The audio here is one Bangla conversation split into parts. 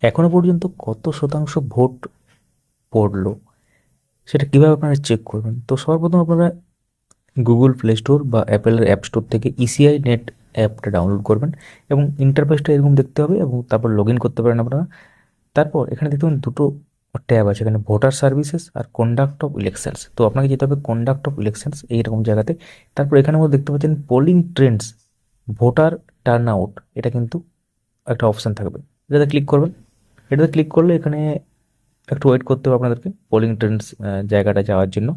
এখনো পর্যন্ত কত শতাংশ ভোট পড়লো সেটা কীভাবে আপনারা চেক করবেন? তো সর্বপ্রথম আপনারা গুগল প্লে স্টোর বা অ্যাপেলের অ্যাপ স্টোর থেকে ইসিআই নেট অ্যাপটা ডাউনলোড করবেন এবং ইন্টারফেসটা এরকম দেখতে হবে এবং তারপর লগ ইন করতে পারেন আপনারা। তারপর এখানে দেখতে পাবেন দুটো ট্যাব আছে, এখানে ভোটার সার্ভিসেস আর কন্ডাক্ট অফ ইলেকশনস। তো আপনাকে যেতে হবে কন্ডাক্ট অফ ইলেকশনস এইরকম জায়গাতে। তারপর এখানে মধ্যে দেখতে পাচ্ছেন polling Trends, voter turn out, এটা কিন্তু একটা অপশান থাকবে, এটাতে ক্লিক করবেন। এটাতে ক্লিক করলে এখানে একটু ওয়েট করতে হবে আপনাদেরকে পোলিং ট্রেন্ডস জায়গাটা যাওয়ার জন্য।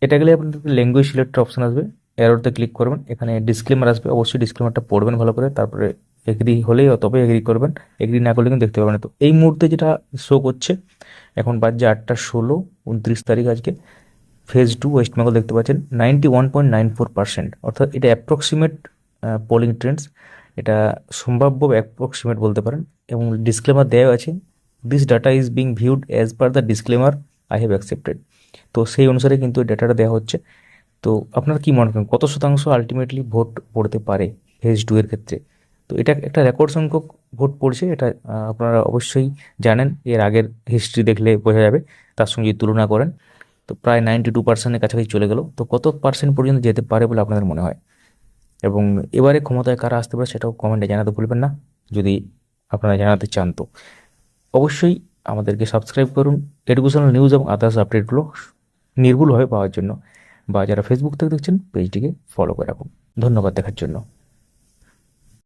এটা গেলে আপনাদের ল্যাঙ্গুয়েজ সিলেক্টের অপশান আসবে, এরোতে ক্লিক করবেন, এখানে ডিসক্লেমার আসবে, অবশ্যই ডিসক্লেমারটা পড়বেন ভালো করে, তারপরে এগ্রি হলেই তবে এগ্রি করবেন, এগ্রি না করলে কিন্তু দেখতে পাবেন না। তো এই মুহূর্তে যেটা শো করছে এখন বাজছে 8:16, 29 তারিখ আজকে। ফেজ 2 ওয়েস্ট বেঙ্গল দেখতে পাচ্ছেন 91.94%, অর্থাৎ এটা অ্যাপ্রক্সিমেট পোলিং ট্রেন্ডস, এটা সম্ভাব্য অ্যাপ্রক্সিমেট বলতে পারেন। এবং ডিসক্লেমার দেওয়া আছে, this data is being viewed as per the disclaimer I have accepted. তো সেই অনুসারে কিন্তু ডেটাটা দেওয়া হচ্ছে। তো আপনারা কি মনে করেন কত শতাংশ আলটিমেটলি ভোট পড়তে পারে ফেজ 2 এর ক্ষেত্রে? তো এটা একটা রেকর্ড সংখ্যক ভোট পড়ছে, এটা আপনারা অবশ্যই জানেন, এর আগের হিস্ট্রি দেখলে বোঝা যাবে, তার সঙ্গে যদি তুলনা করেন। তো প্রায় 92%-এর কাছাকাছি চলে গেল। তো কত পার্সেন্ট পর্যন্ত যেতে পারে বলে আপনাদের মনে হয়? এবং এবারে ক্ষমতায় কারা আসতে পারে সেটাও কমেন্টে জানাতে ভুলবেন না, যদি আপনারা জানাতে চান। তো অবশ্যই আমাদেরকে সাবস্ক্রাইব করুন এডুকেশনাল নিউজ এবং আদার্স আপডেটগুলো নির্ভুলভাবে পাওয়ার জন্য, বা যারা ফেসবুক থেকে দেখছেন পেজটিকে ফলো করে রাখুন। ধন্যবাদ দেখার জন্য।